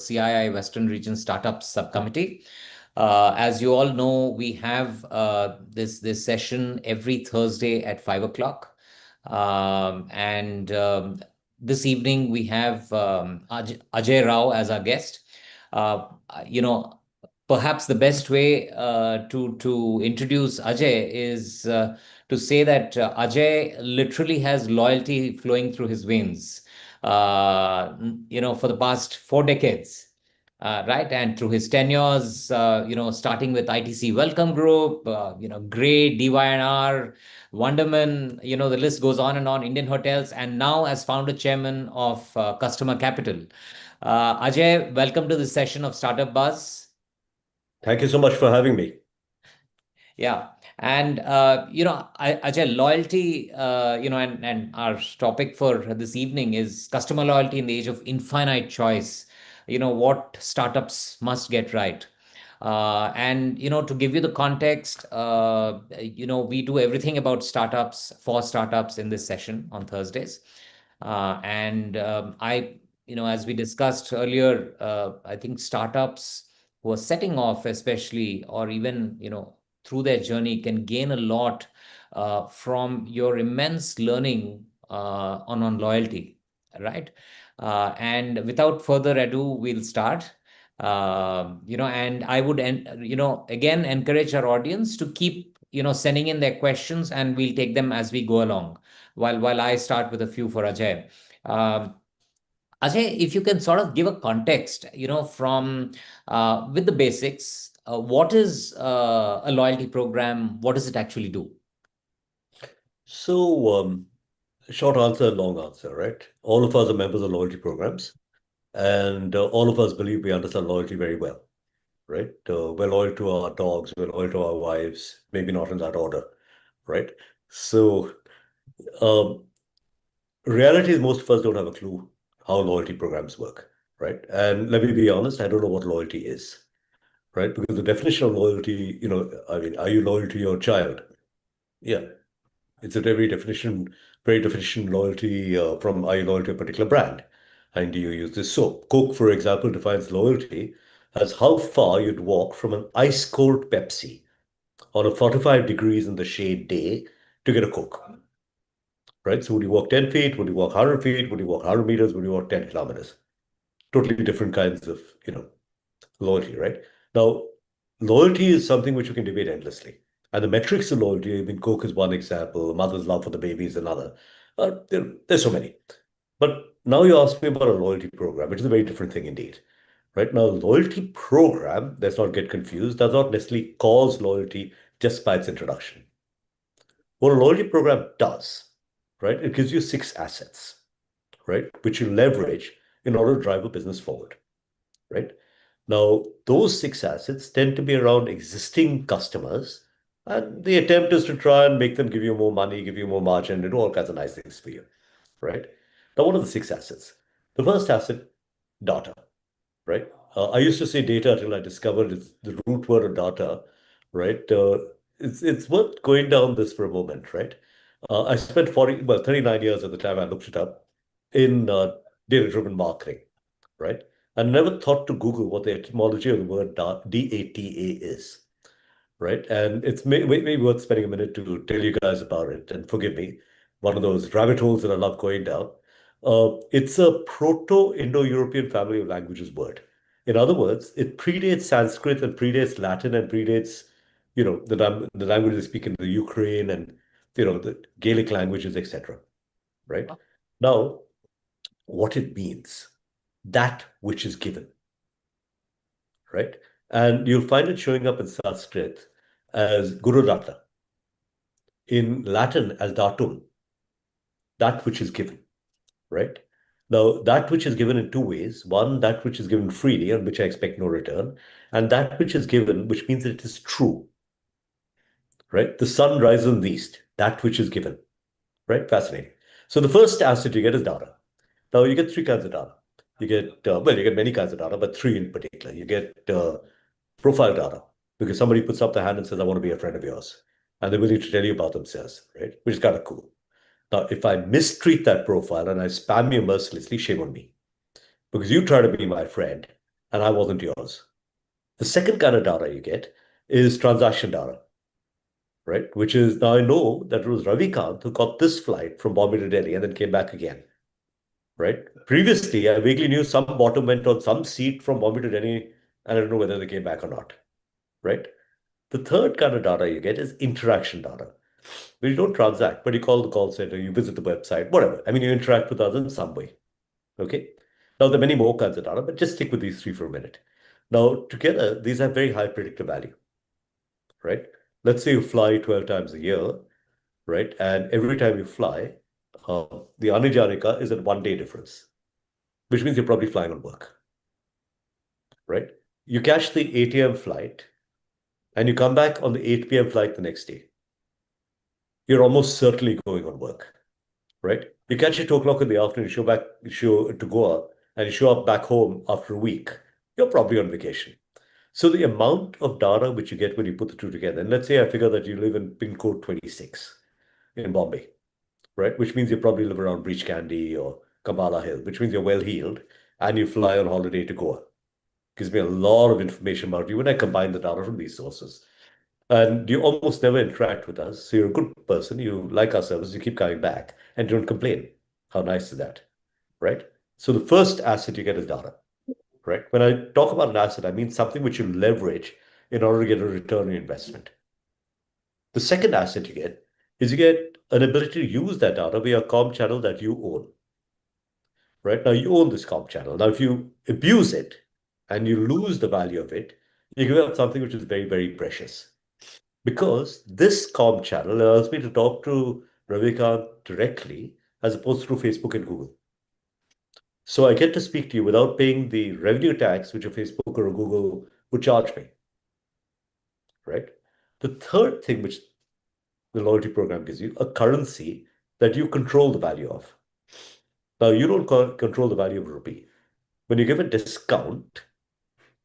CII Western Region Startups Subcommittee. As you all know, we have this session every Thursday at 5 o'clock. And This evening we have Ajay Rao as our guest. Uh, you know, Perhaps the best way to introduce Ajay is to say that Ajay literally has loyalty flowing through his veins. For the past 4 decades. Right, and through his tenures, starting with ITC Welcome Group, Grey, DYNR, Wonderman, the list goes on and on, Indian Hotels, and now as founder chairman of Customer Capital. Ajay, welcome to this session of Startup Buzz. Thank you so much for having me. Yeah. And, Ajay, loyalty, and our topic for this evening is customer loyalty in the age of infinite choice. What startups must get right. To give you the context, we do everything about startups for startups in this session on Thursdays. As we discussed earlier, I think startups who are setting off, especially, or even, through their journey, can gain a lot from your immense learning on loyalty, right? And without further ado, we'll start. And I would, again, encourage our audience to keep, sending in their questions, and we'll take them as we go along. While I start with a few for Ajay. Um, Ajay, if you can sort of give a context, from with the basics, what is a loyalty program? What does it actually do? So, short answer, long answer, right? All of us are members of loyalty programs, and all of us believe we understand loyalty very well, right? We're loyal to our dogs, we're loyal to our wives, maybe not in that order, right? So, um, reality is most of us don't have a clue how loyalty programs work, right? And let me be honest, I don't know what loyalty is, right? Because the definition of loyalty, I mean, are you loyal to your child? Yeah, it's a very definition loyalty from are you loyal to a particular brand? And do you use this soap? Coke, for example, defines loyalty as how far you'd walk from an ice cold Pepsi on a 45 degrees in the shade day to get a Coke, right? So would you walk 10 feet? Would you walk 100 feet? Would you walk 100 meters? Would you walk 10 kilometers? Totally different kinds of, loyalty, right? Now, loyalty is something which you can debate endlessly. And the metrics of loyalty, I mean, Coke is one example, a mother's love for the baby is another. There's so many. But now you ask me about a loyalty program, which is a very different thing indeed. Right now, loyalty program, let's not get confused, does not necessarily cause loyalty just by its introduction. What a loyalty program does, right, it gives you six assets, right, which you leverage in order to drive a business forward, right? Now, those six assets tend to be around existing customers, and the attempt is to try and make them give you more money, give you more margin, and do all kinds of nice things for you, right? Now, what are the six assets? The first asset, data, right? I used to say data till I discovered it's the root word of data, right? It's worth going down this for a moment, right? I spent 39 years at the time I looked it up in data-driven marketing, right? I never thought to Google what the etymology of the word DATA is, right? And it's maybe worth spending a minute to tell you guys about it. And forgive me, one of those rabbit holes that I love going down. It's a Proto-Indo-European family of languages word. In other words, it predates Sanskrit and predates Latin and predates, the languages they speak in the Ukraine and, the Gaelic languages, etc. Right? Now, what it means, that which is given, right? And you'll find it showing up in Sanskrit as Guru Data, in Latin as datum, that which is given, right? Now, that which is given in two ways. One, that which is given freely, on which I expect no return, and that which is given, which means that it is true, right? The sun rises in the east, that which is given, right? Fascinating. So the first asset you get is data. Now, you get three kinds of data. You get many kinds of data, but three in particular. You get profile data, because somebody puts up their hand and says, I want to be a friend of yours. And they're willing to tell you about themselves, right? Which is kind of cool. Now, if I mistreat that profile and I spam you mercilessly, shame on me. Because you try to be my friend, and I wasn't yours. The second kind of data you get is transaction data, right? Which is now I know that it was Ravikant who got this flight from Bombay to Delhi and then came back again, right? Previously, I vaguely knew some bottom went on some seat from Bombay to Delhi, and I don't know whether they came back or not, right? The third kind of data you get is interaction data, where you don't transact, but you call the call center, you visit the website, whatever. I mean, you interact with others in some way. Okay. Now, there are many more kinds of data, but just stick with these three for a minute. Now, together, these have very high predictive value, right? Let's say you fly 12 times a year, right? And every time you fly, the Anijanika is at 1 day difference, which means you're probably flying on work, right? You catch the 8 a.m. flight and you come back on the 8 p.m. flight the next day. You're almost certainly going on work, right? You catch it 2 o'clock in the afternoon, you show to Goa, and you show up back home after a week. You're probably on vacation. So the amount of data which you get when you put the two together, and let's say I figure that you live in pin code 26 in Bombay, right? Which means you probably live around Breach Candy or Kabala Hill, which means you're well heeled and you fly on holiday to Goa. Gives me a lot of information about you when I combine the data from these sources. And you almost never interact with us. So you're a good person. You like our service. You keep coming back and don't complain. How nice is that? Right? So the first asset you get is data, right? When I talk about an asset, I mean something which you leverage in order to get a return on investment. The second asset you get an ability to use that data via a comm channel that you own, right? Now you own this comm channel. Now, if you abuse it and you lose the value of it, you give up something which is very, very precious. Because this comm channel allows me to talk to Ravikant directly as opposed to through Facebook and Google. So I get to speak to you without paying the revenue tax which a Facebook or a Google would charge me, right? The third thing which the loyalty program gives you, a currency that you control the value of. Now, you don't control the value of a rupee. When you give a discount,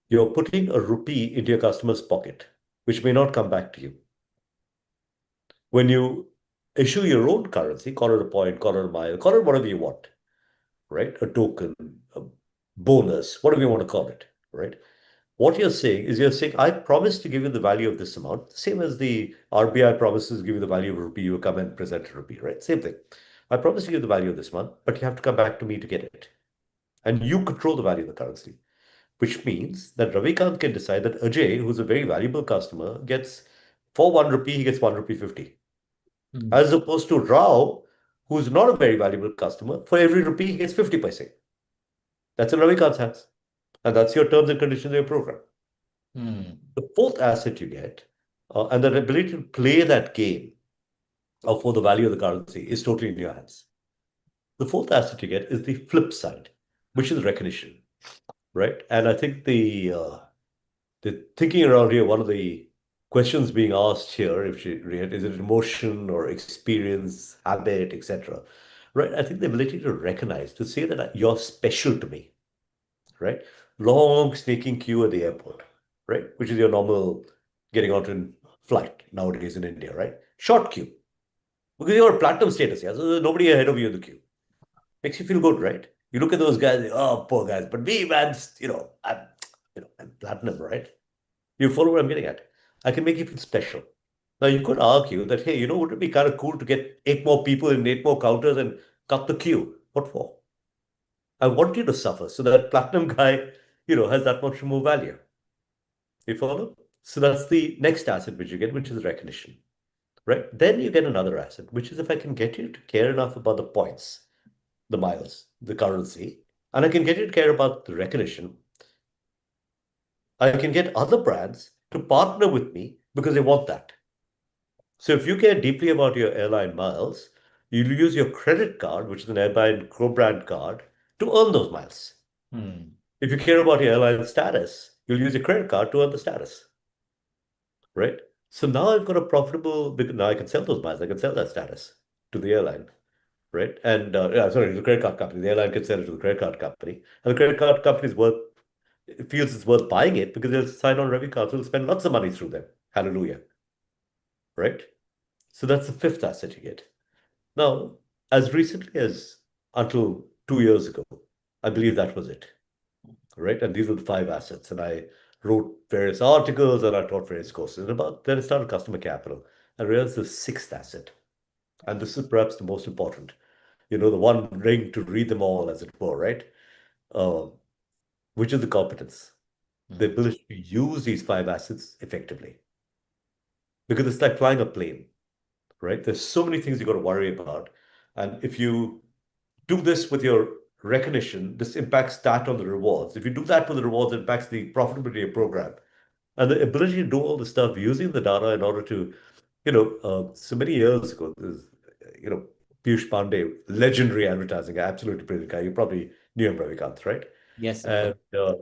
you're putting a rupee into your customer's pocket, which may not come back to you. When you issue your own currency, call it a point, call it a mile, call it whatever you want, right? A token, a bonus, whatever you want to call it, right? What you're saying, I promise to give you the value of this amount, same as the RBI promises to give you the value of a rupee, you come and present a rupee, right? Same thing. I promise to give you the value of this month, but you have to come back to me to get it. And you control the value of the currency, which means that Ravikant can decide that Ajay, who's a very valuable customer, gets for 1 rupee, he gets 1 rupee 50. As opposed to Rao, who's not a very valuable customer, for every rupee, he gets 50 paise. That's in Ravikant's hands. And that's your terms and conditions of your program. The fourth asset you get, and the ability to play that game for the value of the currency is totally in your hands. The fourth asset you get is the flip side, which is recognition, right? And I think the thinking around here, one of the questions being asked here, if she read, is it emotion or experience, habit, etc. Right? I think the ability to recognize, to say that you're special to me, right? Long snaking queue at the airport, right? Which is your normal getting onto a flight nowadays in India, right? Short queue. Because you're platinum status, yeah. So there's nobody ahead of you in the queue. Makes you feel good, right? You look at those guys, oh, poor guys. But me, man, I'm platinum, right? You follow what I'm getting at? I can make you feel special. Now, you could argue that, hey, would it be kind of cool to get 8 more people in 8 more counters and cut the queue? What for? I want you to suffer so that platinum guy, has that much more value. You follow? So that's the next asset which you get, which is recognition, right? Then you get another asset, which is if I can get you to care enough about the points, the miles, the currency, and I can get you to care about the recognition, I can get other brands to partner with me because they want that. So if you care deeply about your airline miles, you'll use your credit card, which is an airline co-brand card, to earn those miles. If you care about your airline status, you'll use your credit card to earn the status, right? So now I've got a profitable, because now I can sell those miles, I can sell that status to the airline, right? And sorry, the credit card company. The airline can sell it to the credit card company, and the credit card company feels it's worth buying it because they'll sign on Revi cards, so they'll spend lots of money through them. Hallelujah, right? So that's the fifth asset you get. Now, as recently as until 2 years ago, I believe that was it. right? And these are the five assets. And I wrote various articles and I taught various courses. And then I started Customer Capital. I realized the sixth asset, and this is perhaps the most important, the one ring to read them all, as it were, right? Uh, which is the competence, the Mm. ability to use these five assets effectively. Because it's like flying a plane, right? There's so many things you got to worry about. And if you do this with your recognition, this impacts that on the rewards. If you do that with the rewards, it impacts the profitability of your program. And the ability to do all the stuff using the data in order to, so many years ago, there's, you know, Piyush Pandey, legendary advertising, absolutely brilliant guy. You probably knew him, Ravikant, right? Yes, of course.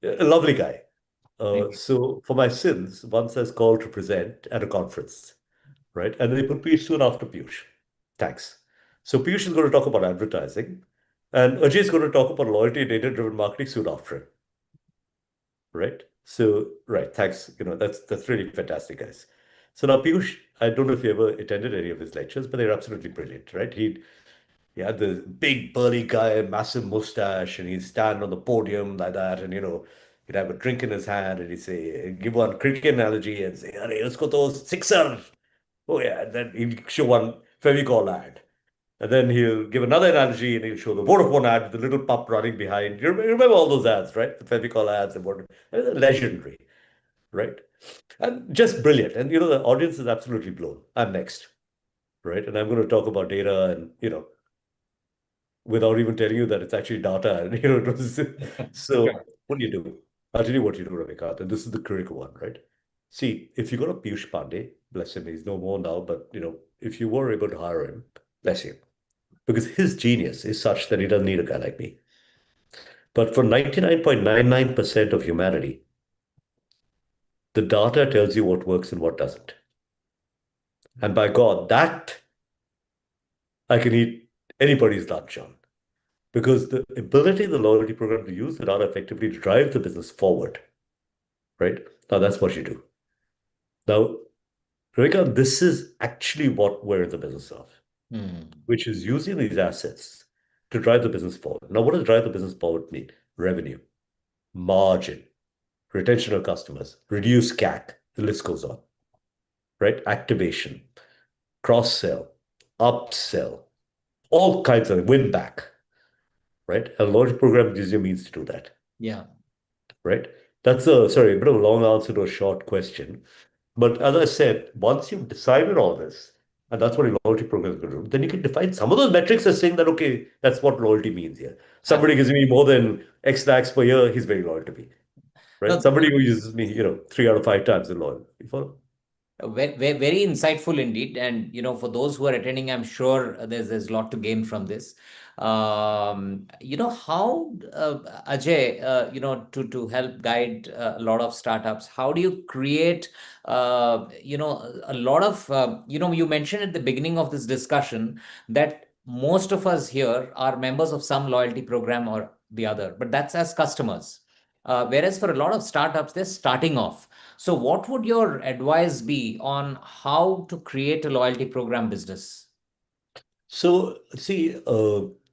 And a lovely guy. Thank you. So for my sins, once I was called to present at a conference, right? And they put Piyush soon after Piyush. Thanks. So Piyush is going to talk about advertising, and Ajay is going to talk about loyalty and data-driven marketing soon after him, right? So, right, thanks. That's really fantastic, guys. So now Piyush, I don't know if you ever attended any of his lectures, but they're absolutely brilliant, right? He had this big burly guy, massive mustache, and he'd stand on the podium like that, and he'd have a drink in his hand, and he'd say, give one cricket analogy, and say, "Arey, usko to sixer." Oh yeah, and then he'll show one Fevicol ad. And then he'll give another analogy and he'll show the Vodafone ad with the little pup running behind. You remember all those ads, right? The Fevicol ads and what legendary, right? And just brilliant. And the audience is absolutely blown. I'm next, right? And I'm going to talk about data and without even telling you that it's actually data. And it was so what do you do? I'll tell you what you do, Ravikant, and this is the critical one, right? See, if you got a Piyush Pandey, bless him, he's no more now, but if you were able to hire him, bless him, because his genius is such that he doesn't need a guy like me. But for 99.99% of humanity, the data tells you what works and what doesn't. And by God, that I can eat anybody's lunch on. Because the ability of the loyalty program to use the data effectively to drive the business forward, right? Now that's what you do. Now, Rebecca, this is actually what we're in the business of, Mm. which is using these assets to drive the business forward. Now, what does drive the business forward mean? Revenue, margin, retention of customers, reduce CAC, the list goes on, right? Activation, cross-sell, upsell, all kinds of win back, right? A loyalty program gives you means to do that, Yeah. right? That's a bit of a long answer to a short question. But as I said, once you've decided all this, and that's what a loyalty program is going to do, then you can define some of those metrics as saying that, okay, that's what loyalty means here. Somebody gives me more than X lakhs per year, he's very loyal to me, right? No, Somebody who uses me, 3 out of 5 times is loyal. You follow? very, very insightful indeed. And for those who are attending, I'm sure there's a lot to gain from this. How Ajay, to help guide a lot of startups, how do you create a lot of you mentioned at the beginning of this discussion that most of us here are members of some loyalty program or the other, but that's as customers. Whereas for a lot of startups, they're starting off. So, what would your advice be on how to create a loyalty program business? So, see,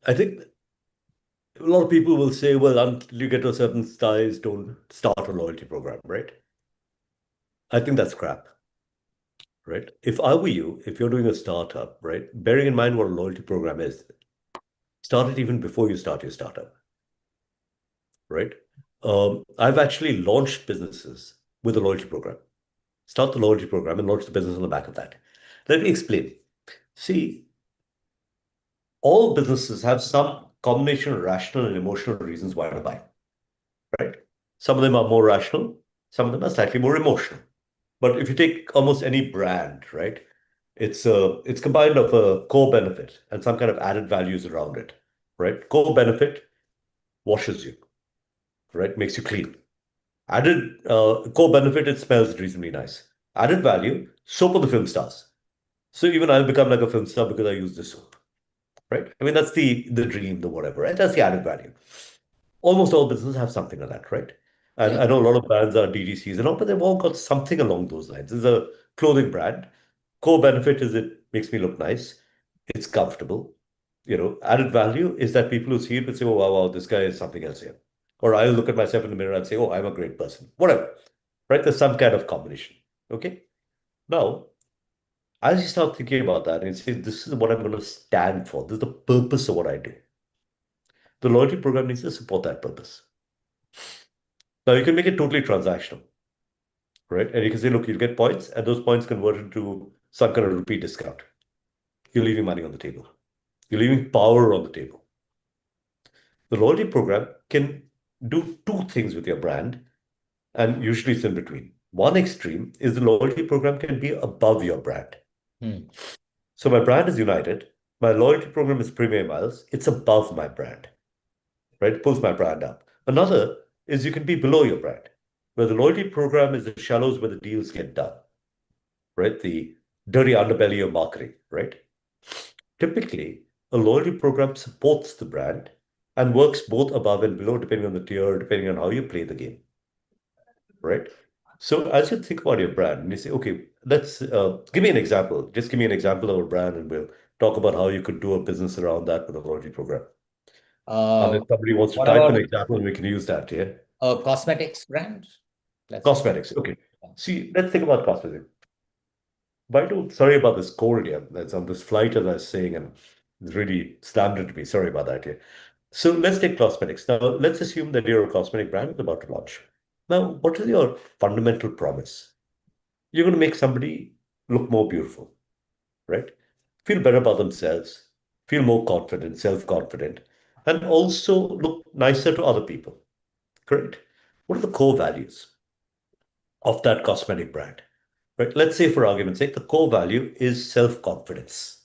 I think a lot of people will say, well, until you get to a certain size, don't start a loyalty program, right? I think that's crap, right? If I were you, if you're doing a startup, right, bearing in mind what a loyalty program is, start it even before you start your startup, right? I've actually launched businesses with a loyalty program. Start the loyalty program and launch the business on the back of that. Let me explain. See, all businesses have some combination of rational and emotional reasons why to buy, right? Some of them are more rational, some of them are slightly more emotional. But if you take almost any brand, right, it's combined of a core benefit and some kind of added values around it, right? Core benefit washes you, right? Makes you clean. Added core benefit, it smells reasonably nice. Added value, soap on the film stars. So even I'll become like a film star because I use this soap, right? I mean, that's the dream, the whatever, right? That's the added value. Almost all businesses have something like that, right? And Yeah. I know a lot of brands are DDCs and all, but they've all got something along those lines. There's a clothing brand. Core benefit is it makes me look nice. It's comfortable. Added value is that people who see it will say, oh, wow, wow, this guy is something else here. or I'll look at myself in the mirror and say, oh, I'm a great person. Whatever, right? There's some kind of combination. Okay. Now, as you start thinking about that and you say, this is what I'm going to stand for, this is the purpose of what I do. The loyalty program needs to support that purpose. Now, you can make it totally transactional, right? And you can say, look, you'll get points, and those points convert into some kind of repeat discount. You're leaving money on the table. You're leaving power on the table. The loyalty program can do two things with your brand, and usually it's in between. One extreme is the loyalty program can be above your brand. So my brand is United. My loyalty program is Premier Miles. It's above my brand, right? It pulls my brand up. Another is you can be below your brand, where the loyalty program is the shallows where the deals get done, right? The dirty underbelly of marketing, right? Typically, a loyalty program supports the brand and works both above and below, depending on the tier, depending on how you play the game, right? So as you think about your brand, and you say, okay, let's give me an example. Just give me an example of a brand, and we'll talk about how you could do a business around that with a loyalty program. Uh, Unless somebody wants to what type an about example, we can use that, yeah? a cosmetics brand? Let's say. Cosmetics. Okay. See, let's think about cosmetics. Sorry about this cold here. That's on this flight, as I was saying, and it's really slammed into me. Sorry about that, yeah. So let's take cosmetics. Now, let's assume that you're a cosmetic brand that's about to launch. Now, what is your fundamental promise? You're going to make somebody look more beautiful, right? Feel better about themselves, feel more confident, self-confident, and also look nicer to other people, correct? What are the core values of that cosmetic brand, right? Let's say, for argument's sake, the core value is self-confidence.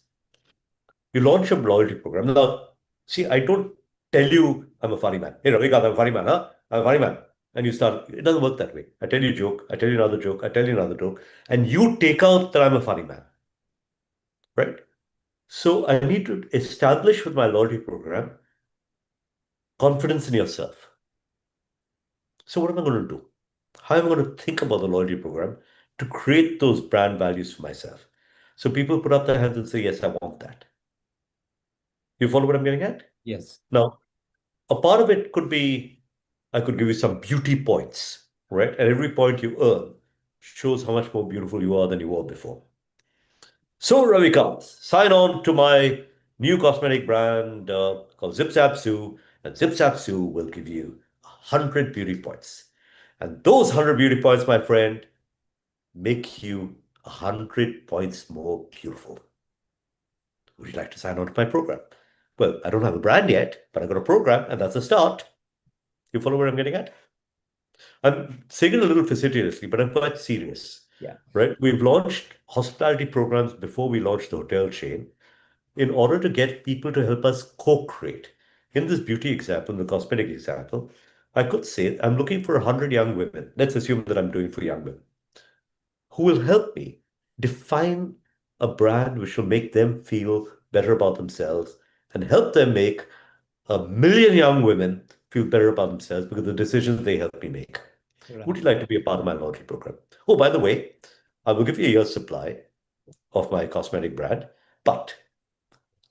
You launch a loyalty program. Now, see, I don't tell you I'm a funny man. Hey, Ravikant, I'm a funny man, huh? I'm a funny man. And you start, it doesn't work that way. I tell you a joke, I tell you another joke, I tell you another joke, and you take out that I'm a funny man, right? So I need to establish with my loyalty program confidence in yourself. So what am I going to do? How am I going to think about the loyalty program to create those brand values for myself? So people put up their hands and say, yes, I want that. You follow what I'm getting at? Yes. Now, a part of it could be, I could give you some beauty points, right? And every point you earn shows how much more beautiful you are than you were before. So, Ravikant, sign on to my new cosmetic brand called Zip Zap Zoo, and Zip Zap Zoo will give you 100 beauty points. And those 100 beauty points, my friend, make you 100 points more beautiful. Would you like to sign on to my program? Well, I don't have a brand yet, but I've got a program, and that's a start. You follow where I'm getting at? I'm saying it a little facetiously, but I'm quite serious. Yeah. Right? We've launched hospitality programs before we launched the hotel chain in order to get people to help us co-create. In this beauty example, the cosmetic example, I could say I'm looking for 100 young women. Let's assume that I'm doing for young women who will help me define a brand which will make them feel better about themselves and help them make 1 million young women feel better about themselves because of the decisions they help me make. Right. Would you like to be a part of my loyalty program? Oh, by the way, I will give you a year's supply of my cosmetic brand, but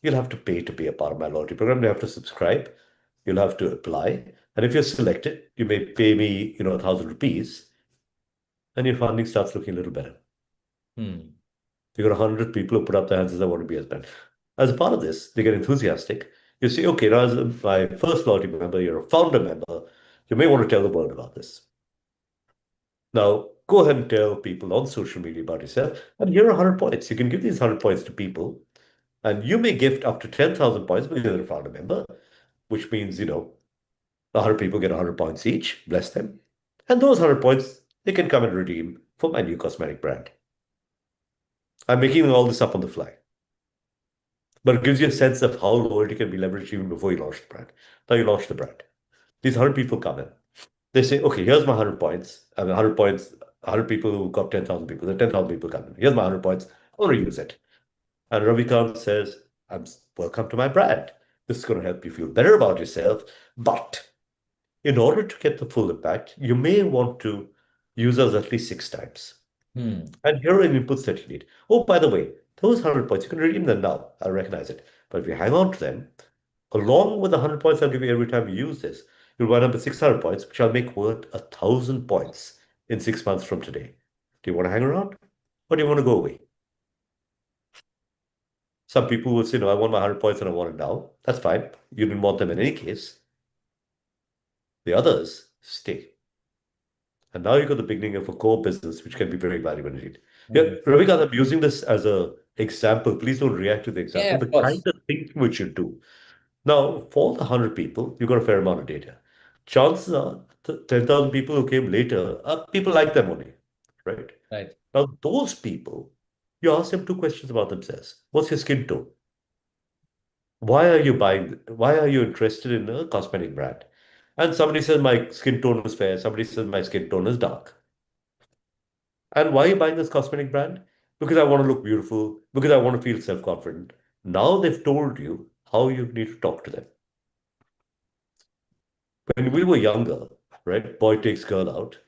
you'll have to pay to be a part of my loyalty program. You have to subscribe. You'll have to apply. And if you're selected, you may pay me, 1,000 rupees, and your funding starts looking a little better. Hmm. You got 100 people who put up their hands and say, I want to be a brand. As a part of this, they get enthusiastic. You say, okay, now as my first loyalty member, you're a founder member, you may want to tell the world about this. Now, go ahead and tell people on social media about yourself. And here are 100 points. You can give these 100 points to people, and you may gift up to 10,000 points because you're a founder member, which means, 100 people get 100 points each. Bless them. And those 100 points, they can come and redeem for my new cosmetic brand. I'm making all this up on the fly. But it gives you a sense of how loyalty can be leveraged even before you launch the brand. Now you launch the brand. These 100 people come in. They say, okay, here's my 100 points. I mean, 100 points, 100 people who got 10,000 people. There are 10,000 people come in. Here's my 100 points. I want to use it. And Ravikant says, welcome to my brand. This is going to help you feel better about yourself. But in order to get the full impact, you may want to use us at least 6 times. And here are the inputs that you need. Oh, by the way, those 100 points, you can redeem them now. I'll recognize it. But if you hang on to them, along with the 100 points I'll give you every time you use this, You'll wind up with 600 points, which I'll make worth 1,000 points in 6 months from today. Do you want to hang around or do you want to go away? Some people will say, no, I want my 100 points and I want it now. That's fine. You didn't want them in any case. The others stay. And now you've got the beginning of a core business, which can be very valuable indeed. Yeah, Mhm. Ravikant, I'm using this as a example. Please don't react to the Yeah, example. The of kind course. of thinking we should do. Now, for the 100 people, you've got a fair amount of data. Chances are the 10,000 people who came later are people like them only, right? Right. Now, those people, you ask them two questions about themselves. What's your skin tone? Why are you buying? Why are you interested in a cosmetic brand? And somebody says my skin tone is fair. Somebody says my skin tone is dark. And why are you buying this cosmetic brand? Because I want to look beautiful, because I want to feel self-confident. Now they've told you how you need to talk to them. When we were younger, right, boy takes girl out.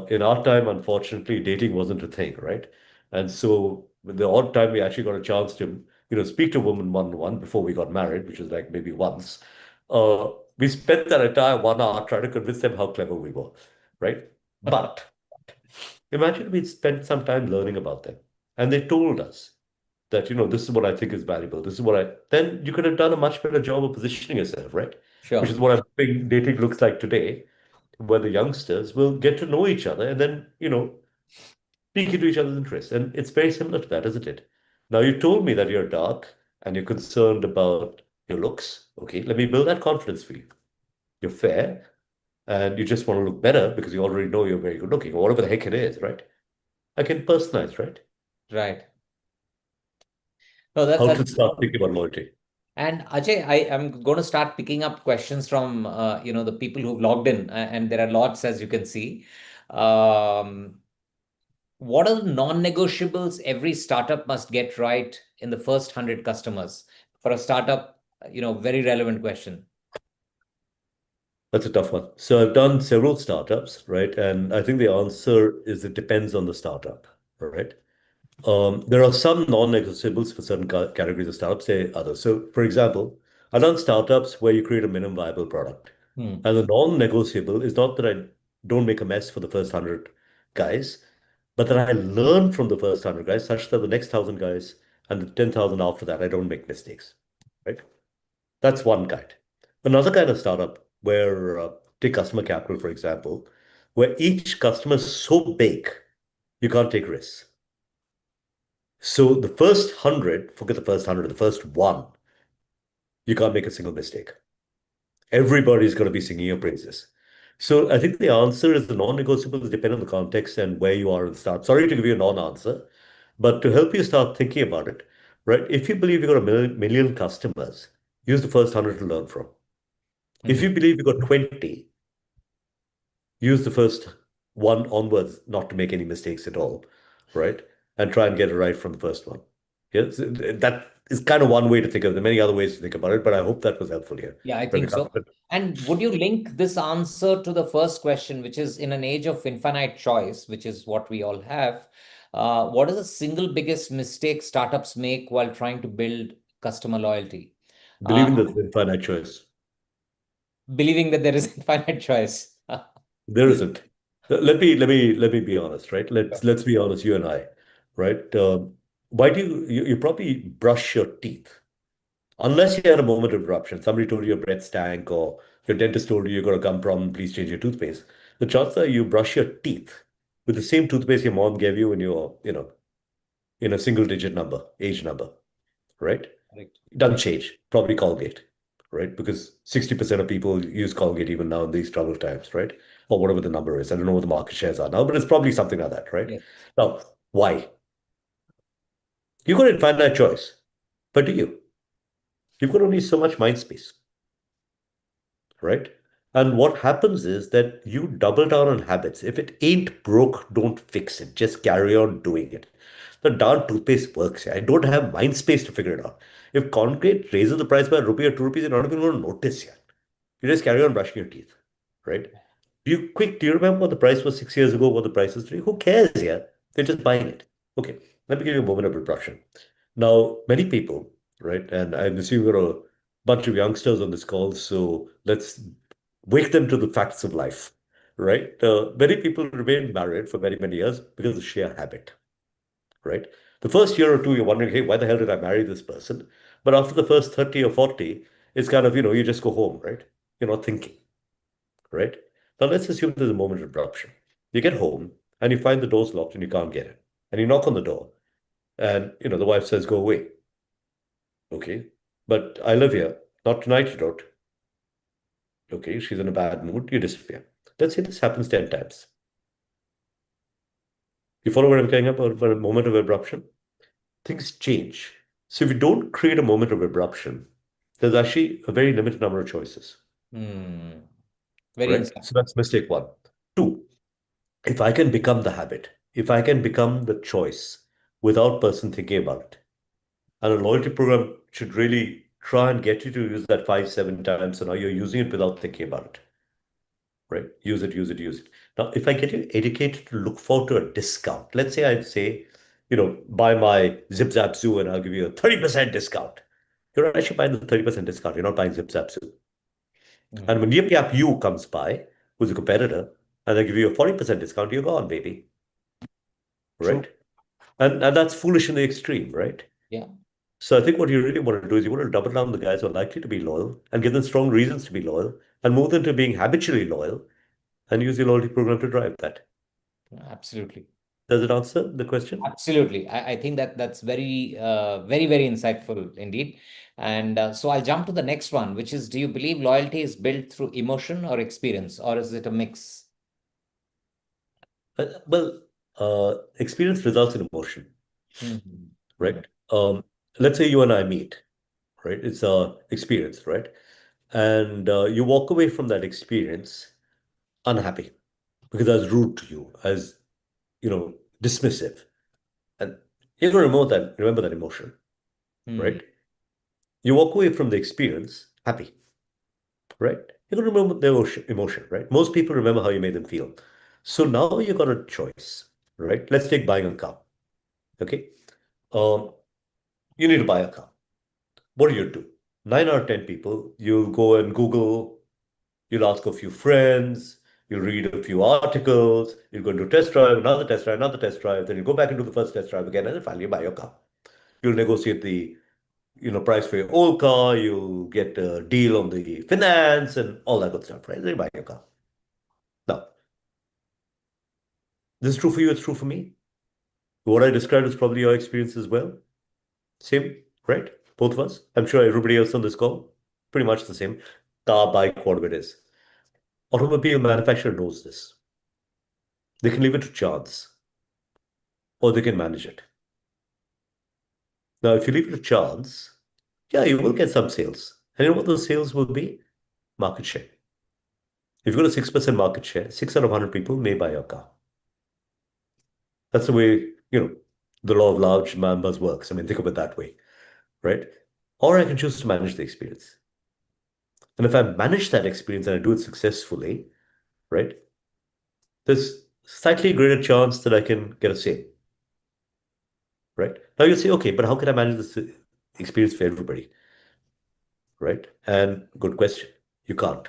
In our time, unfortunately, dating wasn't a thing, right? And so the odd time we actually got a chance to, speak to a woman one-on-one before we got married, which was like maybe once. We spent that entire 1 hour trying to convince them how clever we were, right? But imagine we'd spent some time learning about them, and they told us that, this is what I think is valuable. This is what then you could have done a much better job of positioning yourself, right? Which is Sure. what I'm hoping dating looks like today, where the youngsters will get to know each other and then, speak into each other's interests. And it's very similar to that, isn't it? Now, you told me that you're dark and you're concerned about your looks. Okay, let me build that confidence for you. You're fair and you just want to look better because you already know you're very good looking or whatever the heck it is, right? I can personalize, right? Right. No, How to that's start thinking about loyalty. and Ajay, I am going to start picking up questions from the people who've logged in, and there are lots as you can see. Um, what are the non-negotiables every startup must get right in the first 100 customers? For a startup, very relevant question. That's a tough one. So I've done several startups, right? And I think the answer is it depends on the startup, right? There are some non-negotiables for certain categories of startups, say others. So, for example, I've done startups where you create a minimum viable product. Hmm. And the non-negotiable is not that I don't make a mess for the first 100 guys, but that I learn from the first 100 guys such that the next 1,000 guys and the 10,000 after that, I don't make mistakes, right? That's one kind. Another kind of startup where, take customer capital, for example, where each customer is so big, you can't take risks. So the first 100, forget the first 100, the first one, you can't make a single mistake. Everybody's going to be singing your praises. So I think the answer is the non-negotiables depend on the context and where you are in the start. Sorry to give you a non-answer, but to help you start thinking about it, right? If you believe you've got a million customers, use the first 100 to learn from. If Hmm. you believe you've got 20, use the first one onwards not to make any mistakes at all, right? And try and get it right from the first one. Yes, that is kind of one way to think of it. There are many other ways to think about it, but I hope that was helpful here. Yeah, I think Ravika. so. And would you link this answer to the first question, which is in an age of infinite choice, which is what we all have? What is the single biggest mistake startups make while trying to build customer loyalty? Uh, Believing that there's infinite choice. believing that there is infinite choice. There isn't. Let me be honest, right? Let's be honest, you and I, right? Why do you probably brush your teeth? Unless you had a moment of eruption, somebody told you your breath stank, or your dentist told you you got a gum problem, please change your toothpaste. The chances are you brush your teeth with the same toothpaste your mom gave you when you were, in a single digit number, age number, right? Correct. It doesn't change. Probably Colgate, right? Because 60% of people use Colgate even now in these troubled times, right? Or whatever the number is. I don't know what the market shares are now, but it's probably something like that, right? Yes. Now, why? You've got infinite choice, but do you? You've got only so much mind space, right? And what happens is that you double down on habits. If it ain't broke, don't fix it. Just carry on doing it. The darn toothpaste works. I don't have mind space to figure it out. If Colgate raises the price by a rupee or 2 rupees, you're not even going to notice yet. You just carry on brushing your teeth, right? Do you remember what the price was 6 years ago, what the price is today? Who cares, yeah? They're just buying it. Okay, let me give you a moment of reflection. Now, many people, right, and I'm assuming we've got a bunch of youngsters on this call, so let's wake them to the facts of life, right? Many people remain married for many, many years because of sheer habit, right? The first year or two, you're wondering, hey, why the hell did I marry this person? But after the first 30 or 40, it's kind of, you just go home, right? You're not thinking, right? Now let's assume there's a moment of abruption. You get home and you find the door's locked and you can't get in. And you knock on the door and, the wife says, go away. Okay. But I live here. Not tonight, you don't. Okay. She's in a bad mood. You disappear. Let's say this happens 10 times. You follow what I'm getting about for a moment of abruption? Things change. So if you don't create a moment of abruption, there's actually a very limited number of choices, Hmm. Very right? insightful. So that's mistake one. Two, if I can become the habit, if I can become the choice without person thinking about it, and a loyalty program should really try and get you to use that 5, 7 times. So now you're using it without thinking about it, right? Use it, use it, use it. Now, if I get you educated to look forward to a discount, let's say I'd say, buy my Zip Zap Zoo and I'll give you a 30% discount. You're actually buying the 30% discount. You're not buying Zip Zap Zoo. And when Yip Yap You comes by, who's a competitor, and they give you a 40% discount, you're gone, baby. True. Right? And that's foolish in the extreme, right? Yeah. So I think what you really want to do is you want to double down on the guys who are likely to be loyal and give them strong reasons to be loyal and move them to being habitually loyal and use your loyalty program to drive that. Absolutely. Does it answer the question? Absolutely. I think that's very insightful indeed. And so I'll jump to the next one, which is, do you believe loyalty is built through emotion or experience, or is it a mix? Well, experience results in emotion, Mhm. right? Let's say you and I meet, right? It's a experience, right? And you walk away from that experience unhappy because I was rude to you, as dismissive, and you don't remember that emotion, Hmm. right? You walk away from the experience happy, right? You're going to remember the emotion, right? Most people remember how you made them feel. So now you got a choice, right? Let's take buying a car. Okay. Um, you need to buy a car. What do you do? 9 out of 10 people, you'll go and Google, you'll ask a few friends, you'll read a few articles, you'll go into a test drive, another test drive, then you go back into the first test drive again, and then finally you buy your car. You'll negotiate the price for your old car, you'll get a deal on the finance and all that good stuff, right? Then you buy your car. Now, this is true for you, it's true for me. What I described is probably your experience as well. Same, right? Both of us. I'm sure everybody else on this call, pretty much the same. Car, bike, whatever it is. Automobile manufacturer knows this. They can leave it to chance or they can manage it. Now, if you leave it to chance, yeah, you will get some sales. And you know what those sales will be? Market share. If you've got a 6% market share, 6 out of 100 people may buy your car. That's the way, the law of large numbers works. I mean, think of it that way, right? Or I can choose to manage the experience. And if I manage that experience and I do it successfully, right, there's slightly greater chance that I can get a sale, right? Now you'll say, okay, but how can I manage this experience for everybody, right? And good question. You can't.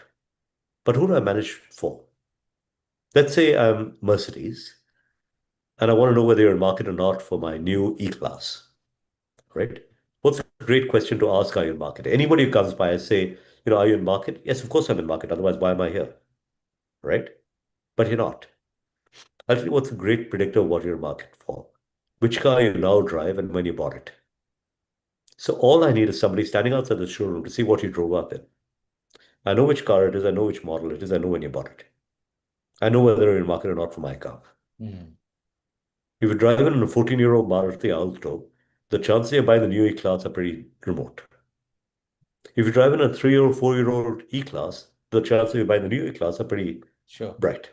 But who do I manage for? Let's say I'm Mercedes and I want to know whether you're in market or not for my new E-Class, right? What's a great question to ask, are you in market? Anybody who comes by, I say, are you in market? Yes, of course I'm in market. Otherwise, why am I here? Right? But you're not. I'll tell you what's a great predictor of what you're in market for. Which car you now drive and when you bought it. So all I need is somebody standing outside the showroom to see what you drove up in. I know which car it is, I know which model it is, I know when you bought it. I know whether you're in market or not for my car. Mhm. If you're driving in a 14-year-old Maruti Alto, the chances you're buying the new E-Class are pretty remote. If you're driving a 3 or 4-year-old E-Class, the chances you're buying the new E-Class are pretty Sure. bright.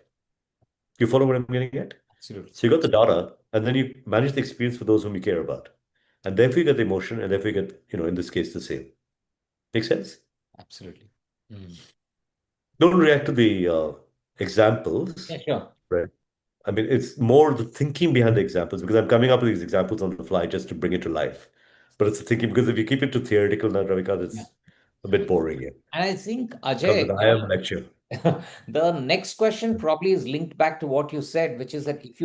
You follow what I'm getting at? Absolutely. So you got the data, and then you manage the experience for those whom you care about. And therefore you get the emotion, and therefore you get, in this case, the sale. Make sense? Absolutely. Mhm. Don't react to the examples, Yeah, sure. right? I mean, it's more the thinking behind the examples because I'm coming up with these examples on the fly just to bring it to life. But it's the thinking because if you keep it to theoretical now, Ravika, Yeah. it's a bit boring here. And I think, Comes Ajay, with I am lecture. The next question probably is linked back to what you said, which is that if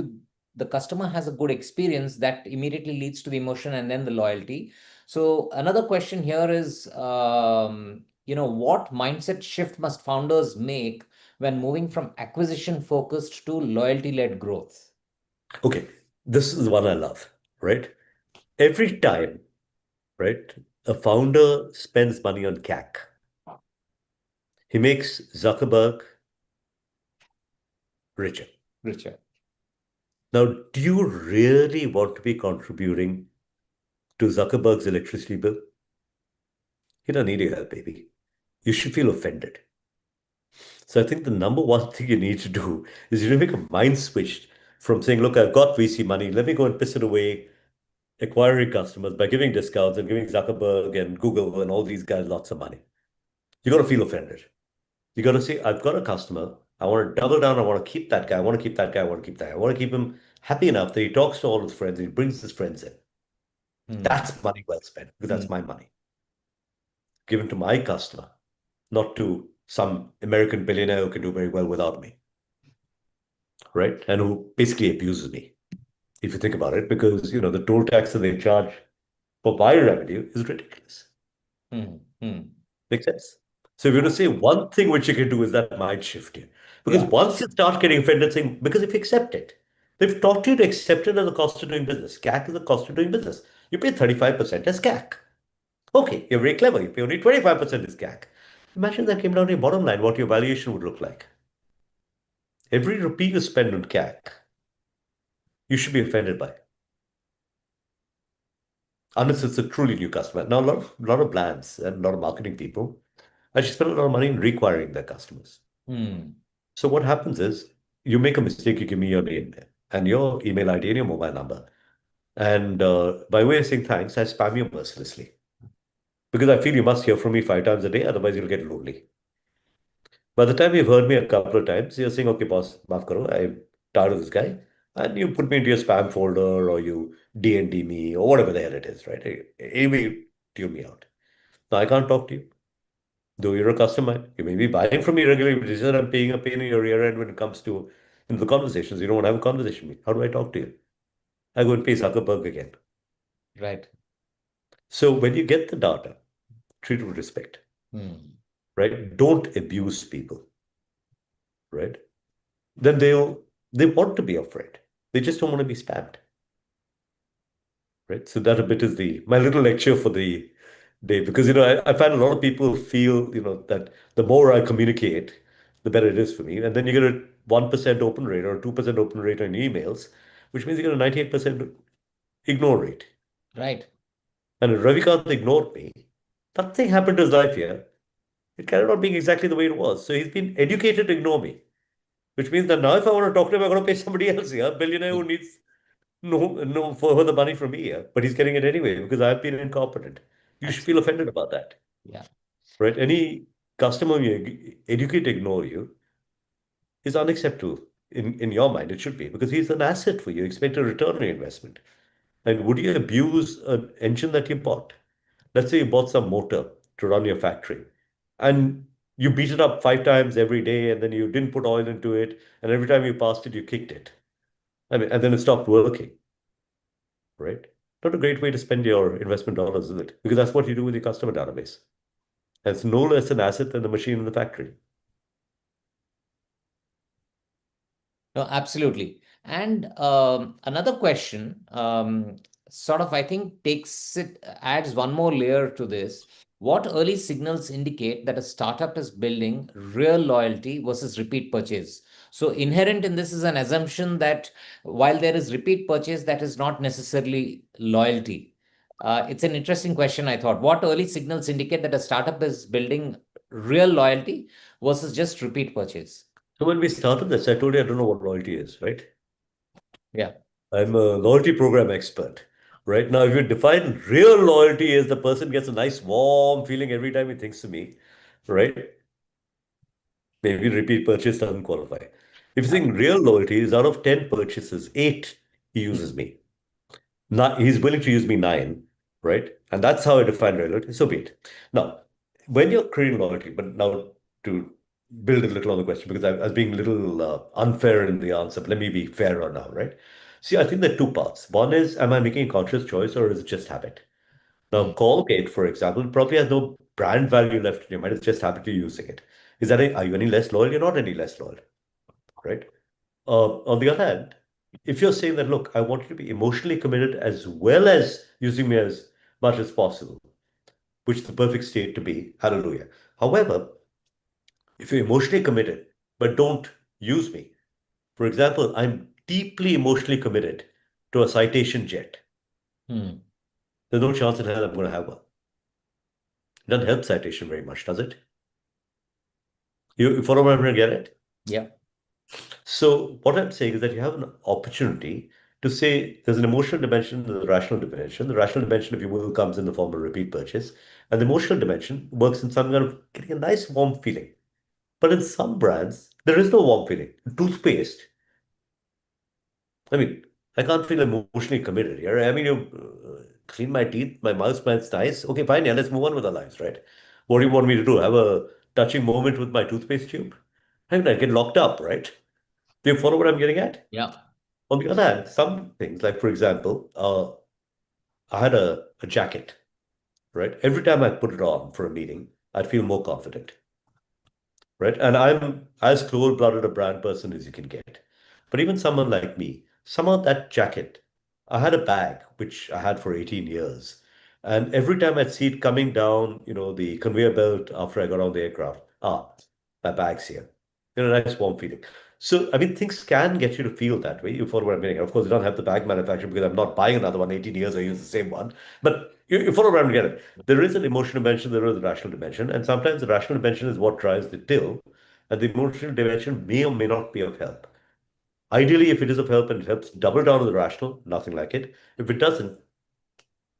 the customer has a good experience, that immediately leads to the emotion and then the loyalty. So another question here is, what mindset shift must founders make when moving from acquisition focused to loyalty led growth? Okay, this is the one I love, right? Every time, right, a founder spends money on CAC, he makes Zuckerberg richer. Richard. Now, do you really want to be contributing to Zuckerberg's electricity bill? He doesn't need your help, baby. You should feel offended. So I think the number one thing you need to do is you need to make a mind switch from saying, look, I've got VC money, let me go and piss it away acquiring customers by giving discounts and giving Zuckerberg and Google and all these guys lots of money. You got to feel offended. You got to say, I've got a customer. I want to double down. I want to keep that guy. I want to keep that guy. I want to keep that guy. I want to keep him happy enough that he talks to all his friends and he brings his friends in. Hmm. That's money well spent because Hmm. that's my money given to my customer, not to some American billionaire who can do very well without me, right? And who basically abuses me, if you think about it, because the toll tax that they charge for my revenue is ridiculous. Hmm. Hmm. Makes sense? So if you were to say one thing which you can do is that mind shift you. Because Yeah. once you start getting offended, saying, because if you accept it, they've taught you to accept it as a cost of doing business. CAC is a cost of doing business. You pay 35% as CAC. Okay, you're very clever. You pay only 25% as CAC. Imagine that came down to your bottom line, what your valuation would look like. Every rupee you spend on CAC, you should be offended by, unless it's a truly new customer. Now, a lot of brands and a lot of marketing people actually spend a lot of money in requiring their customers. Hmm. So what happens is you make a mistake, you give me your name and your email ID and your mobile number. And by way of saying thanks, I spam you mercilessly because I feel you must hear from me 5 times a day, otherwise you'll get lonely. By the time you've heard me a couple of times, you're saying, okay, boss, maaf karo, I'm tired of this guy. And you put me into your spam folder or you D&D me or whatever the hell it is, right? Anyway, you tune me out. Now I can't talk to you. Though you're a customer, you may be buying from me regularly, but you said I'm paying a pain in your rear end when it comes to the conversations. You don't want to have a conversation with me. How do I talk to you? I go and pay Zuckerberg again. Right. So when you get the data, treat it with respect, Hmm. right? Don't abuse people, right? Then they want to be afraid. They just don't want to be spammed, right? So that a bit is the my little lecture for the day because I find a lot of people feel that the more I communicate, the better it is for me. And then you get a 1% open rate or 2% open rate on emails, which means you get a 98% ignore rate. Right. And if Ravikant ignored me, nothing happened to his life here. It carried on being exactly the way it was. So he's been educated to ignore me, which means that now if I want to talk to him, I'm going to pay somebody else here, a billionaire who needs no for the money from me here, but he's getting it anyway because I've been incompetent. You should feel Absolutely. offended about that, Yeah. right? Any customer you educate to ignore you is unacceptable in your mind. It should be because he's an asset for you. Expect a return on your investment. And would you abuse an engine that you bought? Let's say you bought some motor to run your factory and you beat it up 5 times every day and then you didn't put oil into it. And every time you passed it, you kicked it. I mean, and then it stopped working, right? Not a great way to spend your investment dollars, is it? Because that's what you do with your customer database. And it's no less an asset than the machine in the factory. No, absolutely. And another question, sort of, I think adds one more layer to this. What early signals indicate that a startup is building real loyalty versus repeat purchase? So, inherent in this is an assumption that while there is repeat purchase, that is not necessarily loyalty. It's an interesting question, I thought. What early signals indicate that a startup is building real loyalty versus just repeat purchase? So when we started this, I told you I don't know what loyalty is, right? Yeah. I'm a loyalty program expert. Right now, if you define real loyalty as the person gets a nice warm feeling every time he thinks of me, right? Maybe repeat purchase doesn't qualify. If you think real loyalty is out of 10 purchases, eight he uses me. Not, he's willing to use me nine, right? And that's how I define real loyalty. So be it. Now, when you're creating loyalty, but now to build a little on the question because I was being a little unfair in the answer, but let me be fairer now, right? See, I think there are two parts. One is, am I making a conscious choice or is it just habit? Now, Hmm. Colgate, for example, probably has no brand value left in your mind. It's just habit to using it. Are you any less loyal? You're not any less loyal, right? On the other hand, if you're saying that, look, I want you to be emotionally committed as well as using me as much as possible, which is the perfect state to be, hallelujah. However, if you're emotionally committed but don't use me, for example, I'm deeply emotionally committed to a citation jet. Hmm. There's no chance in hell I'm going to have one. It doesn't help citation very much, does it? You follow what I'm going to get at? Yeah. So what I'm saying is that you have an opportunity to say there's an emotional dimension and the rational dimension. The rational dimension, if you will, comes in the form of repeat purchase. And the emotional dimension works in some kind of getting a nice warm feeling. But in some brands, there is no warm feeling. Toothpaste. I mean, I can't feel emotionally committed here. I mean, you clean my teeth, my mouth smells nice. Okay, fine, yeah, let's move on with our lives, right? What do you want me to do? Have a touching moment with my toothpaste tube? I mean, I get locked up, right? Do you follow what I'm getting at? Yeah. On the other hand, some things, like for example, I had a jacket, right? Every time I put it on for a meeting, I'd feel more confident, right? And I'm as cold-blooded a brand person as you can get. But even someone like me, somehow that jacket, I had a bag which I had for 18 years. And every time I'd see it coming down, the conveyor belt after I got on the aircraft, my bag's here. Nice warm feeling. So, I mean, things can get you to feel that way. You follow what I'm getting at. Of course, you don't have the bag manufacturer because I'm not buying another one 18 years. I use the same one. But you follow what I'm getting at. There is an emotional dimension, there is a rational dimension. And sometimes the rational dimension is what drives the till. And the emotional dimension may or may not be of help. Ideally, if it is of help and it helps double down on the rational, nothing like it. If it doesn't,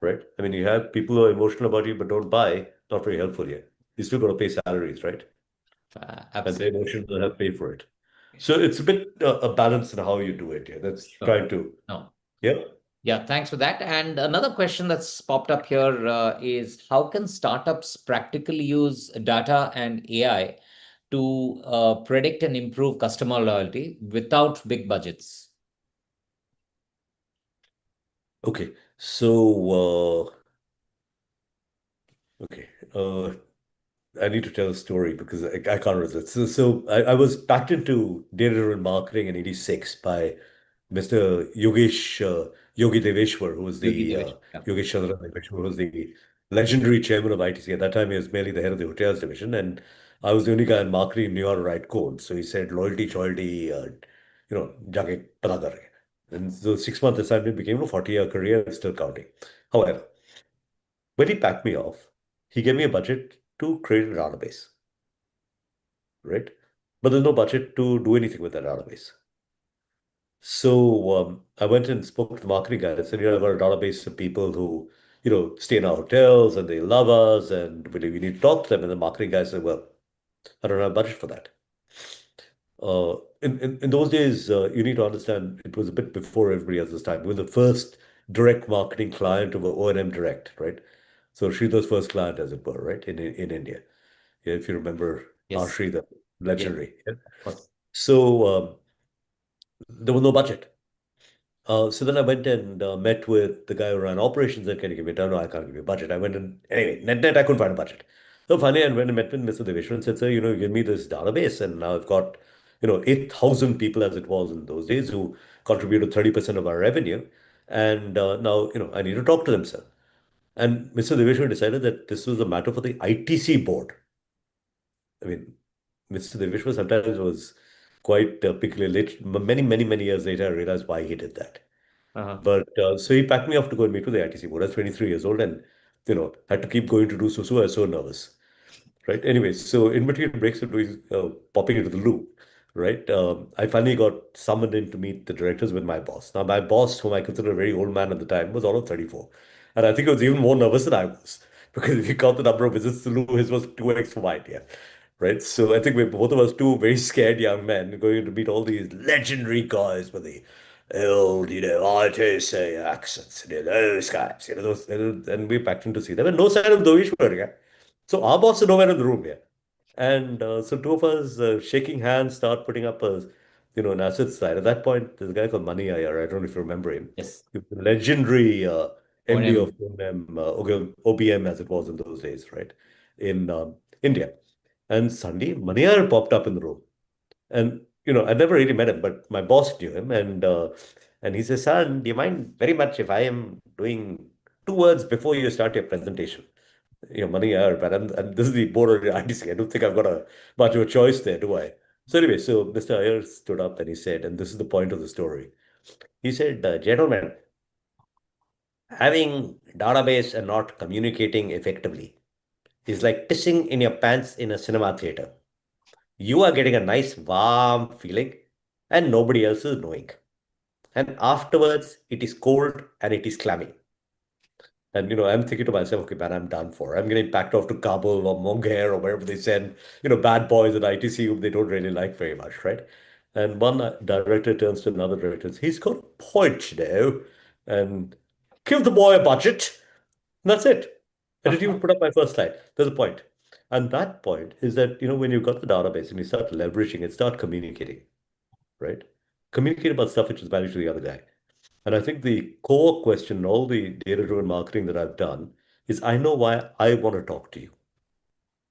right? I mean, you have people who are emotional about you but don't buy, not very helpful here. You still got to pay salaries, right? And the Absolutely. emotion will help pay for it. So it's a bit a balance in how you do it. Yeah, that's Sure. trying to, No. yeah. Yeah, thanks for that. And another question that's popped up here is how can startups practically use data and AI to predict and improve customer loyalty without big budgets? Okay. So, okay. I need to tell a story because I can't resist. So I was packed into data-driven marketing in '86 by Mr. Yogi Deveshwar, who was Yogi the Devesh. Yeah. Yogesh Chandra Deveshwar, who was the legendary chairman of ITC. At that time, he was merely the head of the hotels division, and I was the only guy in marketing who knew how to write code. So he said, "Loyalty, loyalty, jaake pata kar rahe." And so 6 month assignment became a 40-year career and still counting. However, when he packed me off, he gave me a budget to create a database, right? But there's no budget to do anything with that database. So I went and spoke to the marketing guy and said, I've got a database of people who, stay in our hotels and they love us and we need to talk to them. And the marketing guy said, well, I don't have a budget for that. In those days, you need to understand it was a bit before everybody else's time. We were the first direct marketing client of O&M Direct, right? So Sridhar's first client, as it were, right, in India. Yeah, if you remember Yes. Sridhar, the Yes. legendary. Yeah. Of course. So there was no budget. So then I went and met with the guy who ran operations and can you give me a no, I can't give you a budget. I went and anyway, net I couldn't find a budget. So finally, I went and met with Mr. Deveshwar and said, sir, give me this database. And now I've got, 8,000 people as it was in those days who contributed 30% of our revenue. And now, I need to talk to them, sir. And Mr. Deveshwar decided that this was a matter for the ITC board. I mean, Mr. Deveshwar sometimes was quite peculiar. Many, many, many years later, I realized why he did that. Uh-huh. But so he packed me off to go and meet with the ITC board. I was 23 years old and, had to keep going to do so. I was so nervous, right? Anyways, so in between breaks of doing, popping into the loo, right? I finally got summoned in to meet the directors with my boss. Now, my boss, whom I consider a very old man at the time, was all of 34. And I think he was even more nervous than I was because if you count the number of visits to loo, his was 2x for mine, yeah. Right. So I think we're both of us two very scared young men going to meet all these legendary guys with the old, ITC accents, those guys, and we packed in to see them. And no sign of Dovishwar, yeah. So our boss is nowhere in the room, yeah. And so two of us shaking hands, start putting up an asset side. At that point, there's a guy called Mani Iyer. I don't know if you remember him. Yes. He was the legendary MD O&M. of OBM as it was in those days, right? In India. And suddenly, Mani Iyer popped up in the room. And I never really met him, but my boss knew him, and he says, "Son, do you mind very much if I am doing 2 words before you start your presentation?" Money out, but and this is the board of the ITC. I don't think I've got a much of a choice there, do I? So anyway, so Mr. Iyer stood up and he said, and this is the point of the story. He said, "Gentlemen, having database and not communicating effectively is like pissing in your pants in a cinema theater. You are getting a nice warm feeling, and nobody else is knowing. And afterwards, it is cold and it is clammy." And I'm thinking to myself, okay, man, I'm done for. I'm getting packed off to Kabul or Mongair or wherever they send, bad boys at ITC whom they don't really like very much, right? And one director turns to another director and says, "He's got a point, and give the boy a budget." And that's it. I didn't even put up my first slide. There's a point. And that point is that, when you've got the database and you start leveraging it, start communicating, right? Communicate about stuff which is valuable to the other guy. And I think the core question, in all the data-driven marketing that I've done, is I know why I want to talk to you.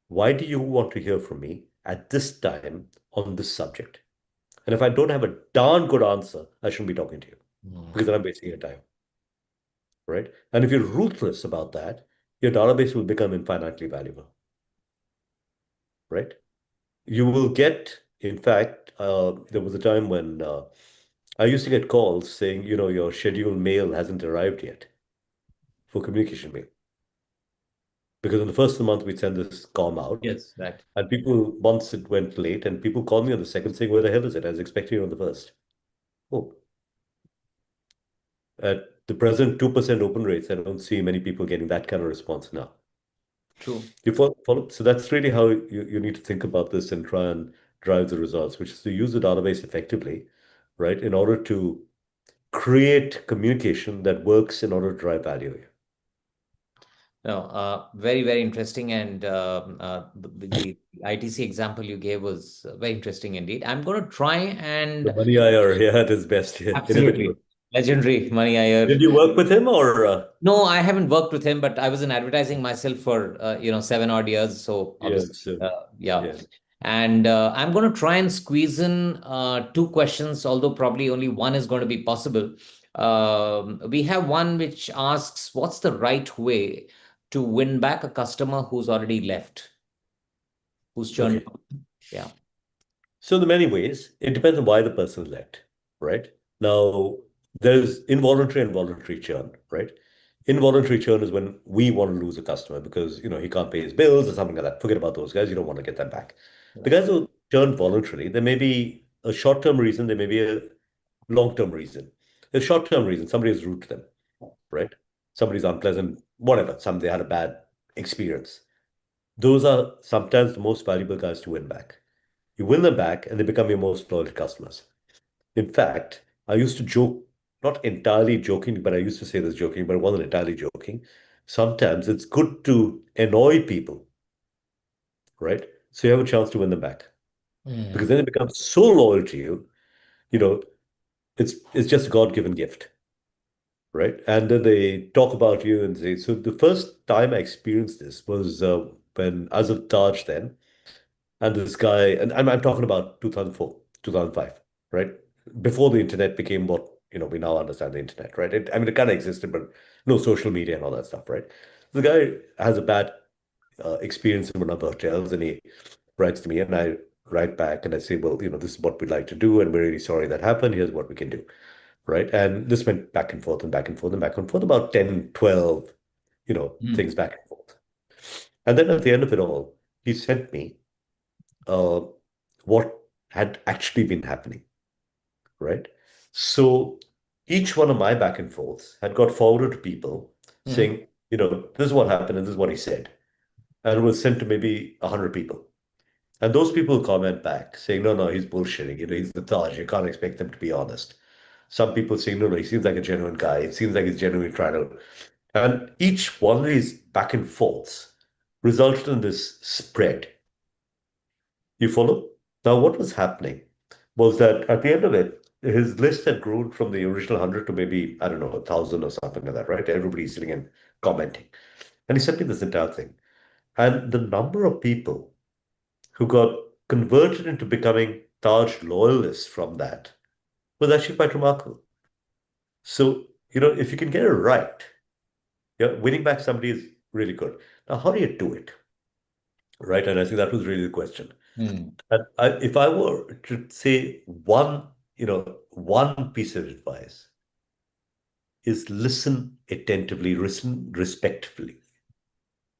Why do you want to hear from me at this time on this subject? And if I don't have a darn good answer, I shouldn't be talking to you because then I'm wasting your time, right? And if you're ruthless about that, your database will become infinitely valuable, right? You will get, in fact, there was a time when I used to get calls saying, your scheduled mail hasn't arrived yet for communication mail. Because in the first of the month, we'd send this com out. Yes, right. And people, once it went late, and people called me on the second saying, "Where the hell is it? I was expecting it on the first." Oh, at the present 2% open rates, I don't see many people getting that kind of response now. True. You follow, so that's really how you need to think about this and try and drive the results, which is to use the database effectively, right, in order to create communication that works in order to drive value. No, very, very interesting. And the ITC example you gave was very interesting indeed. I'm going to try The and Money IR, yeah, at his best, yeah, innovative. absolutely legendary Mani Iyer. Did you work with him or? No, I haven't worked with him, but I was in advertising myself for 7 odd years. So obviously, Yes, yeah. yeah. And I'm going to try and squeeze in 2 questions, although probably only one is going to be possible. We have one which asks, what's the right way to win back a customer who's already left, who's churned Okay. out? Yeah. So in many ways, it depends on why the person left, right? Now, there's involuntary and voluntary churn, right? Involuntary churn is when we want to lose a customer because, he can't pay his bills or something like that. Forget about those guys. You don't want to get them back. The Right. guys who churn voluntarily, there may be a short-term reason, there may be a long-term reason. A short-term reason, somebody is rude to them, right? Somebody's unpleasant, whatever. They had a bad experience. Those are sometimes the most valuable guys to win back. You win them back and they become your most loyal customers. In fact, I used to joke, not entirely joking, but I used to say this joking, but it wasn't entirely joking. Sometimes it's good to annoy people, right? So you have a chance to win them back. Because Mm. then they become so loyal to you, you know, it's just a God-given gift, right? And then they talk about you and say, so the first time I experienced this was when I was at Taj then. And this guy, and I'm talking about 2004, 2005, right? Before the internet became what, we now understand the internet, right? It kind of existed, but no social media and all that stuff, right? The guy has a bad experience in one of the hotels and he writes to me and I write back and I say, well, this is what we'd like to do and we're really sorry that happened. Here's what we can do, right? And this went back and forth and back and forth and back and forth, about 10, 12, Mm. things back and forth. And then at the end of it all, he sent me uh, what had actually been happening, right? So each one of my back and forths had got forwarded to people Mm. saying, this is what happened and this is what he said. And it was sent to maybe 100 people. And those people comment back saying, no, no, he's bullshitting. He's the Taj. You can't expect him to be honest. Some people say, no, no, he seems like a genuine guy. It seems like he's genuinely trying to. And each one of these back and forths resulted in this spread, You follow? Now, what was happening was that at the end of it, his list had grown from the original 100 to maybe, I don't know, 1,000 or something like that, right? Everybody's sitting and commenting. And he sent me this entire thing. And the number of people who got converted into becoming Taj loyalists from that was actually quite remarkable. So, if you can get it right, yeah, winning back somebody is really good. Now, how do you do it? Right? And I think that was really the question. Hmm. And if I were to say one piece of advice is listen attentively, listen respectfully,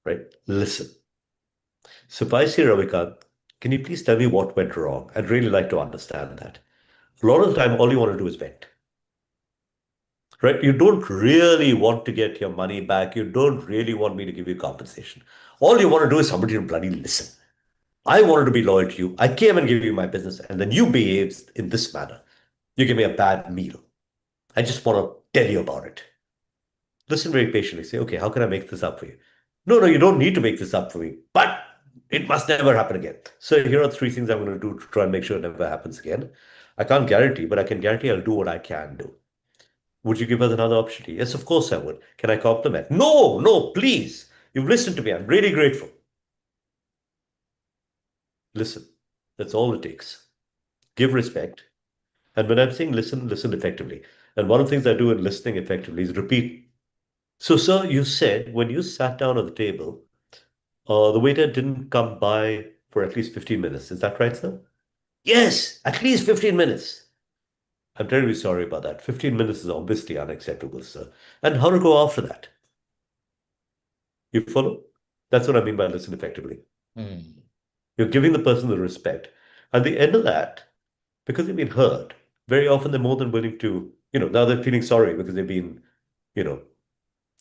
right? Listen. So if I say, Ravikant, can you please tell me what went wrong? I'd really like to understand that. A lot of the time, all you want to do is vent, right? You don't really want to get your money back. You don't really want me to give you compensation. All you want to do is somebody to bloody listen. I wanted to be loyal to you. I came and gave you my business, and then you behaved in this manner. You give me a bad meal. I just want to tell you about it. Listen very patiently. Say, okay, how can I make this up for you? No, no, you don't need to make this up for me, but it must never happen again. So here are three things I'm going to do to try and make sure it never happens again. I can't guarantee, but I can guarantee I'll do what I can do. Would you give us another opportunity? Yes, of course I would. Can I compliment? No, no, please. You've listened to me. I'm really grateful. Listen. That's all it takes. Give respect. And when I'm saying listen, listen effectively. And one of the things I do in listening effectively is repeat. So, sir, you said when you sat down at the table, the waiter didn't come by for at least 15 minutes. Is that right, sir? Yes, at least 15 minutes. I'm terribly sorry about that. 15 minutes is obviously unacceptable, sir. And how to go after that? You follow? That's what I mean by listen effectively. Hmm. You're giving the person the respect. At the end of that, because they've been hurt, very often they're more than willing to, now they're feeling sorry because they've been, you know,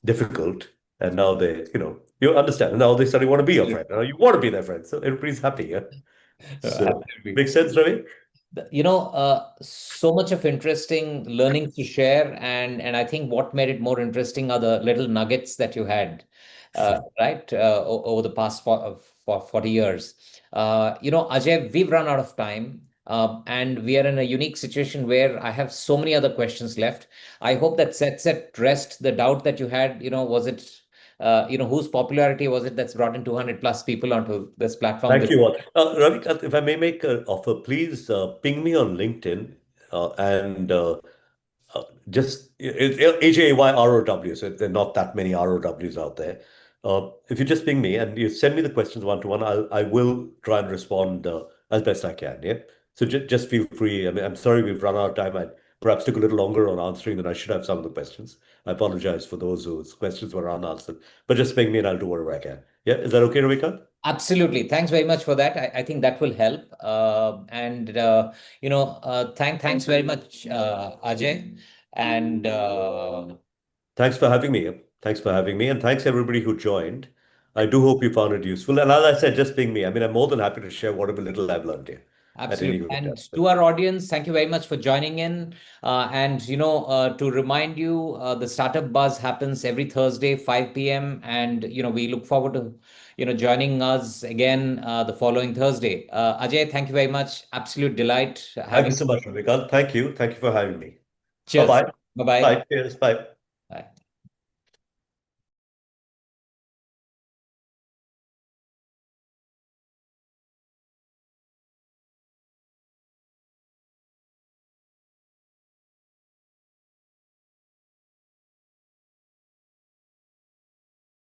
difficult. And now you understand. And now they suddenly want to be your friend. Now you want to be their friend. So everybody's happy. Yeah. So, Absolutely. makes sense, Ravi? So much of interesting learnings to share, and I think what made it more interesting are the little nuggets that you had, right, over the past for 40 years. Ajay, we've run out of time. And we are in a unique situation where I have so many other questions left. I hope that sets at rest the doubt that you had. Was it, whose popularity was it that's brought in 200 plus people onto this platform? Thank you all. Ravi, if I may make an offer, please ping me on LinkedIn and just AJAYROW. So there are not that many ROWs out there. If you just ping me and you send me the questions one to one, I will try and respond as best I can. Yeah. So just feel free. I mean, I'm sorry we've run out of time. I perhaps took a little longer on answering than I should have some of the questions. I apologize for those whose questions were unanswered. But just ping me and I'll do whatever I can. Yeah. Is that okay, Ravika? Absolutely. Thanks very much for that. I think that will help. Thanks very much, Ajay. And Thanks for having me. Thanks for having me. And thanks everybody who joined. I do hope you found it useful. And as I said, just ping me. I mean, I'm more than happy to share whatever little I've learned here at any Absolutely. given And time. to our audience, thank you very much for joining in. To remind you, the Startup Buzz happens every Thursday, 5 p.m. And, we look forward to, joining us again the following Thursday. Ajay, thank you very much. Absolute delight Thank you having. so much, Ravikant. Thank you. Thank you for having me. Cheers. Bye-bye. Bye-bye. Bye. Cheers. Bye.